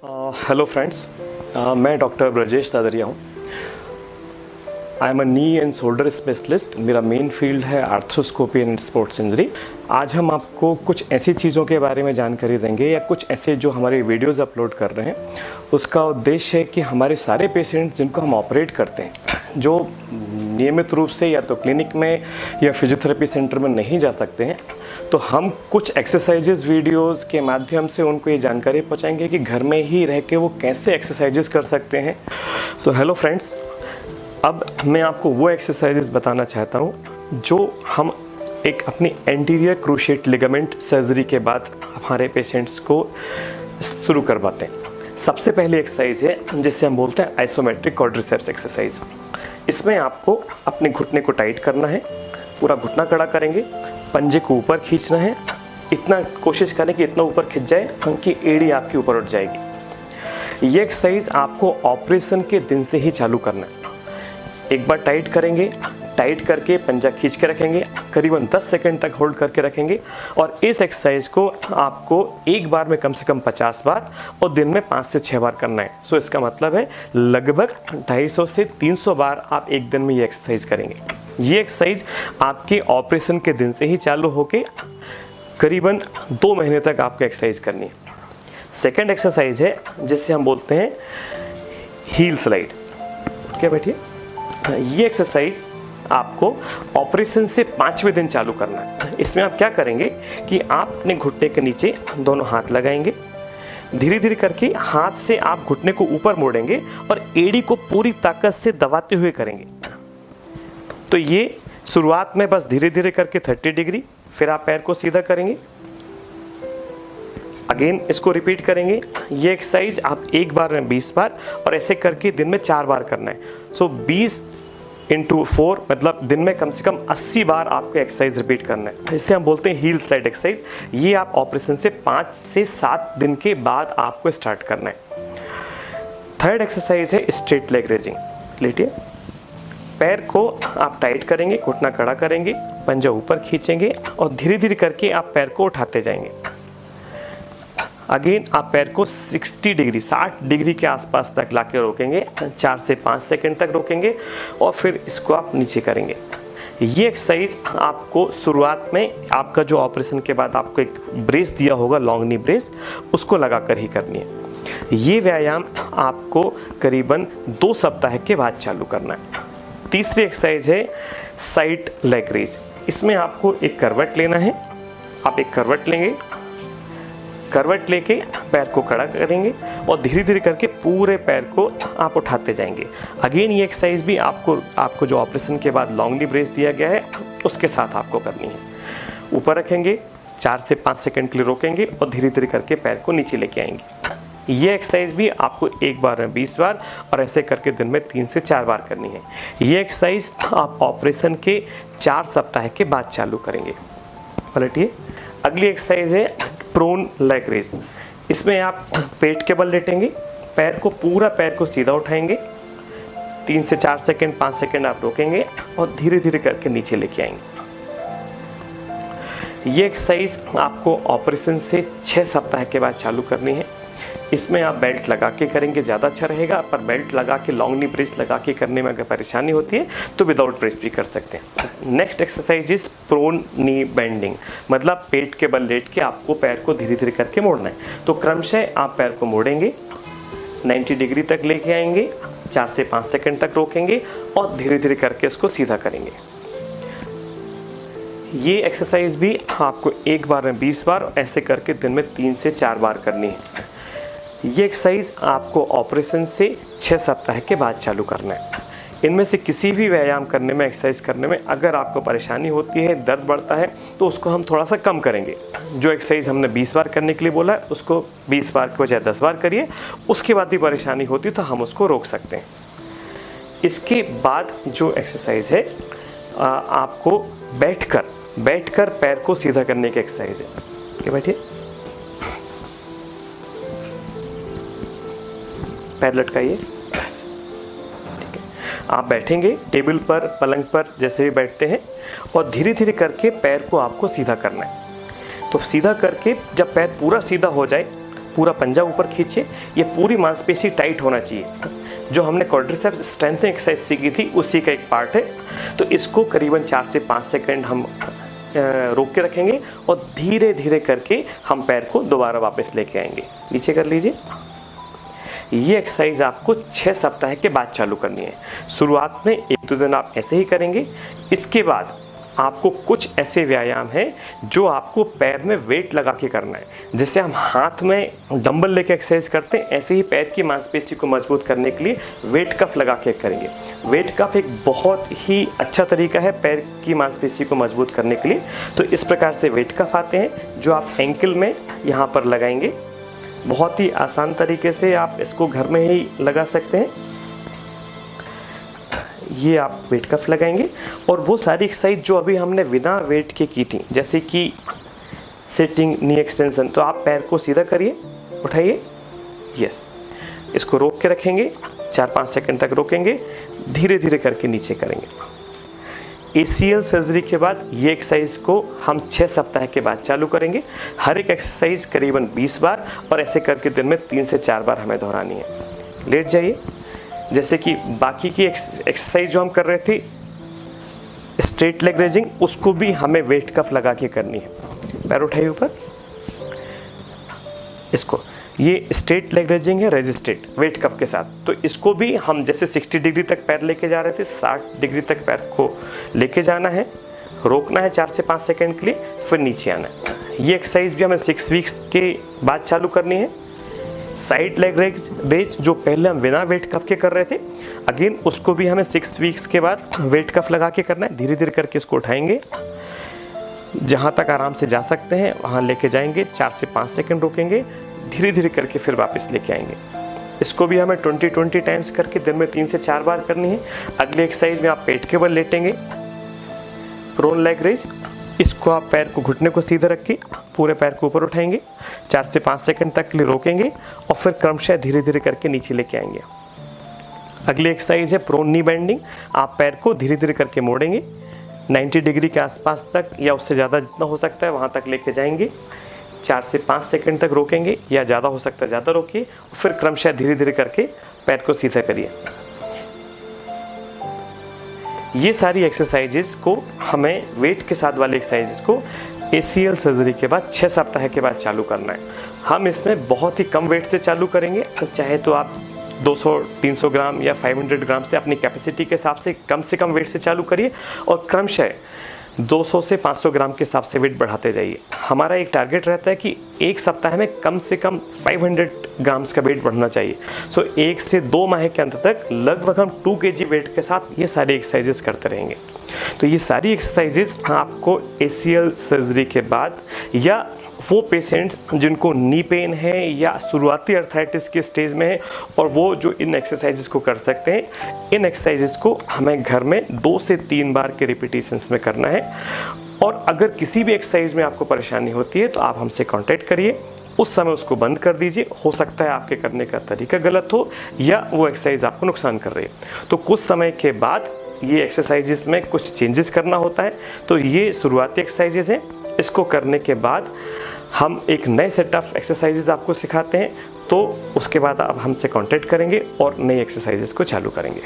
Hello friends, मैं doctor Brajesh दादरिया हूँ। I am a knee and shoulder specialist. मेरा main field है आर्थ्रोस्कोपी एंड स्पोर्ट्स इंजरी। आज हम आपको कुछ ऐसी चीज़ों के बारे में जानकारी देंगे या कुछ ऐसे जो हमारे वीडियोस अपलोड कर रहे हैं, उसका उद्देश्य है कि हमारे सारे पेशेंट्स जिनको हम ऑपरेट करते हैं, जो नियमित रूप से या तो क्लिनिक में या फिजियोथेरेपी सेंटर में नहीं जा सकते हैं, तो हम कुछ एक्सरसाइजेस वीडियोस के माध्यम से उनको ये जानकारी पहुंचाएंगे कि घर में ही रह के वो कैसे एक्सरसाइजेस कर सकते हैं। सो हेलो फ्रेंड्स, अब मैं आपको वो एक्सरसाइजेस बताना चाहता हूँ जो हम एक अपनी एंटीरियर क्रूशिएट लिगामेंट सर्जरी के बाद हमारे पेशेंट्स को शुरू करवाते हैं। सबसे पहली एक्सरसाइज है जिसे हम बोलते हैं आइसोमेट्रिक क्वाड्रिसेप्स एक्सरसाइज। इसमें आपको अपने घुटने को टाइट करना है, पूरा घुटना खड़ा करेंगे, पंजे को ऊपर खींचना है, इतना कोशिश करें कि इतना ऊपर खिंच जाए कि एड़ी आपकी ऊपर उठ जाएगी। ये एक्सरसाइज आपको ऑपरेशन के दिन से ही चालू करना है। एक बार टाइट करेंगे, टाइट करके पंजा खींच के रखेंगे, करीबन 10 सेकंड तक होल्ड करके रखेंगे और इस एक्सरसाइज को आपको एक बार में कम से कम 50 बार और दिन में 5 से 6 बार करना है। सो इसका मतलब है लगभग 250 से 300 बार आप एक दिन में ये एक्सरसाइज करेंगे। ये एक्सरसाइज आपके ऑपरेशन के दिन से ही चालू होके करीबन 2 महीने तक आपको एक्सरसाइज करनी है। सेकेंड एक्सरसाइज है जिसे हम बोलते हैं हील स्लाइड। क्या बैठिए, ये एक्सरसाइज आपको ऑपरेशन से 5वें दिन चालू करना है। इसमें आप क्या करेंगे कि आप अपने घुटने के नीचे दोनों हाथ लगाएंगे, धीरे धीरे करके हाथ से आप घुटने को ऊपर मोड़ेंगे और एड़ी को पूरी ताकत से दबाते हुए करेंगे। तो ये शुरुआत में बस धीरे धीरे करके 30 डिग्री, फिर आप पैर को सीधा करेंगे, अगेन इसको रिपीट करेंगे। ये एक्सरसाइज आप एक बार में 20 बार और ऐसे करके दिन में 4 बार करना है। सो 20 × 4 मतलब दिन में कम से कम 80 बार आपको एक्सरसाइज रिपीट करना है। इसे हम बोलते हैं हील स्लाइड एक्सरसाइज। ये आप ऑपरेशन से 5 से 7 दिन के बाद आपको स्टार्ट करना है। थर्ड एक्सरसाइज है स्ट्रेट लेग रेजिंग। लेटिए, पैर को आप टाइट करेंगे, घुटना खड़ा करेंगे, पंजा ऊपर खींचेंगे और धीरे धीरे करके आप पैर को उठाते जाएंगे। अगेन आप पैर को 60 डिग्री के आसपास तक लाके रोकेंगे, 4 से 5 सेकंड तक रोकेंगे और फिर इसको आप नीचे करेंगे। ये एक्सरसाइज आपको शुरुआत में आपका जो ऑपरेशन के बाद आपको एक ब्रेस दिया होगा, लॉन्ग नी ब्रेस, उसको लगाकर ही करनी है। ये व्यायाम आपको करीबन 2 सप्ताह के बाद चालू करना है। तीसरी एक्सरसाइज है साइड लेग रेज। इसमें आपको एक करवट लेना है। आप एक करवट लेंगे, करवट लेके पैर को खड़ा करेंगे और धीरे धीरे करके पूरे पैर को आप उठाते जाएंगे। अगेन ये एक्सरसाइज भी आपको जो ऑपरेशन के बाद लॉन्ग नी ब्रेस दिया गया है उसके साथ आपको करनी है। ऊपर रखेंगे, 4 से 5 सेकंड के लिए रोकेंगे और धीरे धीरे करके पैर को नीचे लेके आएंगे। ये एक्सरसाइज भी आपको एक बार में 20 बार और ऐसे करके दिन में 3 से 4 बार करनी है। ये एक्सरसाइज आप ऑपरेशन के 4 सप्ताह के बाद चालू करेंगे। पलटिए, अगली एक्सरसाइज है प्रोन लेग रेज। इसमें आप पेट के बल लेटेंगे, पूरा पैर को सीधा उठाएंगे, 3 से 4 सेकंड 5 सेकंड आप रोकेंगे और धीरे धीरे करके नीचे लेके आएंगे। ये एक्सरसाइज आपको ऑपरेशन से 6 सप्ताह के बाद चालू करनी है। इसमें आप बेल्ट लगा के करेंगे ज़्यादा अच्छा रहेगा, पर बेल्ट लगा के लॉन्ग नी ब्रेस लगा के करने में अगर परेशानी होती है तो विदाउट ब्रेस भी कर सकते हैं। Next exercise is prone knee bending, मतलब पेट के बल लेट के आपको पैर को धीरे धीरे करके मोड़ना है। तो क्रमशः आप पैर को मोड़ेंगे, 90 डिग्री तक लेके आएंगे, 4 से 5 सेकंड तक रोकेंगे और धीरे धीरे करके इसको सीधा करेंगे। ये एक्सरसाइज भी आपको एक बार में 20 बार ऐसे करके दिन में 3 से 4 बार करनी है। ये एक्सरसाइज आपको ऑपरेशन से 6 सप्ताह के बाद चालू करना है। इनमें से किसी भी व्यायाम करने में, एक्सरसाइज करने में अगर आपको परेशानी होती है, दर्द बढ़ता है, तो उसको हम थोड़ा सा कम करेंगे। जो एक्सरसाइज हमने 20 बार करने के लिए बोला है उसको 20 बार के बजाय 10 बार करिए। उसके बाद भी परेशानी होती है तो हम उसको रोक सकते हैं। इसके बाद जो एक्सरसाइज है आपको बैठकर पैर को सीधा करने की एक्सरसाइज है। क्या बैठिए, पैर लटकाइए। ठीक है, आप बैठेंगे टेबल पर, पलंग पर जैसे भी बैठते हैं और धीरे धीरे करके पैर को आपको सीधा करना है। तो सीधा करके जब पैर पूरा सीधा हो जाए पूरा पंजा ऊपर खींचिए, ये पूरी मांसपेशी टाइट होना चाहिए। जो हमने क्वाड्रिसेप्स स्ट्रेंथनिंग एक्सरसाइज सीखी थी उसी का एक पार्ट है। तो इसको करीबन 4 से 5 सेकंड हम रोक के रखेंगे और धीरे धीरे करके हम पैर को दोबारा वापस लेके आएंगे। नीचे कर लीजिए। ये एक्सरसाइज आपको 6 सप्ताह के बाद चालू करनी है। शुरुआत में 1-2 दिन आप ऐसे ही करेंगे। इसके बाद आपको कुछ ऐसे व्यायाम हैं जो आपको पैर में वेट लगा के करना है। जैसे हम हाथ में डंबल लेके एक्सरसाइज करते हैं, ऐसे ही पैर की मांसपेशी को मजबूत करने के लिए वेट कफ लगा के करेंगे। वेट कफ एक बहुत ही अच्छा तरीका है पैर की मांसपेशी को मजबूत करने के लिए। तो इस प्रकार से वेट कफ आते हैं जो आप एंकल में यहाँ पर लगाएंगे। बहुत ही आसान तरीके से आप इसको घर में ही लगा सकते हैं। ये आप वेट कफ लगाएंगे और वो सारी एक्सरसाइज जो अभी हमने बिना वेट के की थी, जैसे कि सिटिंग नी एक्सटेंशन, तो आप पैर को सीधा करिए, उठाइए, यस, इसको रोक के रखेंगे, 4-5 सेकंड तक रोकेंगे, धीरे धीरे करके नीचे करेंगे। ACL सर्जरी के बाद ये एक्सरसाइज को हम 6 सप्ताह के बाद चालू करेंगे। हर एक एक्सरसाइज करीबन 20 बार और ऐसे करके दिन में 3 से 4 बार हमें दोहरानी है। लेट जाइए। जैसे कि बाकी की एक्सरसाइज जो हम कर रहे थे स्ट्रेट लेग रेजिंग, उसको भी हमें वेट कफ लगा के करनी है। पैर उठाइए ऊपर, इसको, ये स्ट्रेट लेग रेजिंग है रेजिस्टेड वेट कफ के साथ। तो इसको भी हम जैसे 60 डिग्री तक पैर लेके जा रहे थे, 60 डिग्री तक पैर को लेके जाना है, रोकना है 4 से 5 सेकंड के लिए, फिर नीचे आना है। ये एक्सरसाइज भी हमें 6 वीक्स के बाद चालू करनी है। साइड लेग रेज जो पहले हम बिना वेट कफ के कर रहे थे, अगेन उसको भी हमें 6 वीक्स के बाद वेट कफ लगा के करना है। धीरे धीरे करके इसको उठाएंगे, जहाँ तक आराम से जा सकते हैं वहाँ लेके जाएंगे, 4 से 5 सेकंड रोकेंगे, धीरे धीरे करके फिर वापस लेके आएंगे। इसको भी हमें 20 टाइम्स करके दिन में 3 से 4 बार करनी है। अगले एक्सरसाइज में आप पेट के बल लेटेंगे, प्रोन लेग रेज। इसको आप पैर को, घुटने को सीधा रख के पूरे पैर को ऊपर उठाएंगे, 4 से 5 सेकंड तक के लिए रोकेंगे और फिर क्रमशः धीरे धीरे करके नीचे लेके आएंगे। अगली एक्सरसाइज है प्रोन नी बेंडिंग। आप पैर को धीरे धीरे करके मोड़ेंगे, 90 डिग्री के आसपास तक या उससे ज़्यादा जितना हो सकता है वहाँ तक लेके जाएंगे, 4 से 5 सेकंड तक रोकेंगे या ज़्यादा हो सकता है ज़्यादा रोकिए, फिर क्रमशः धीरे धीरे करके पैर को सीधा करिए। ये सारी एक्सरसाइजेस को हमें वेट के साथ वाले एक्सरसाइजेस को ACL सर्जरी के बाद 6 सप्ताह के बाद चालू करना है। हम इसमें बहुत ही कम वेट से चालू करेंगे। चाहे तो आप 200-300 ग्राम या 500 ग्राम से अपनी कैपेसिटी के हिसाब से कम वेट से चालू करिए और क्रमशः 200 से 500 ग्राम के हिसाब से वेट बढ़ाते जाइए। हमारा एक टारगेट रहता है कि एक सप्ताह में कम से कम 500 ग्राम्स का वेट बढ़ना चाहिए। सो 1 से 2 माह के अंत तक लगभग हम 2 kg वेट के साथ ये सारी एक्सरसाइजेस करते रहेंगे। तो ये सारी एक्सरसाइजेस आपको ACL सर्जरी के बाद या वो पेशेंट्स जिनको नी पेन है या शुरुआती अर्थराइटिस के स्टेज में है और वो जो इन एक्सरसाइजेस को कर सकते हैं, इन एक्सरसाइजेस को हमें घर में 2 से 3 बार के रिपीटेशंस में करना है। और अगर किसी भी एक्सरसाइज में आपको परेशानी होती है तो आप हमसे कांटेक्ट करिए, उस समय उसको बंद कर दीजिए। हो सकता है आपके करने का तरीका गलत हो या वो एक्सरसाइज आपको नुकसान कर रही है। तो कुछ समय के बाद ये एक्सरसाइजेस में कुछ चेंजेस करना होता है। तो ये शुरुआती एक्सरसाइजेस हैं, इसको करने के बाद हम एक नए सेट ऑफ एक्सरसाइजेस आपको सिखाते हैं। तो उसके बाद आप हमसे कांटेक्ट करेंगे और नई एक्सरसाइजेस को चालू करेंगे।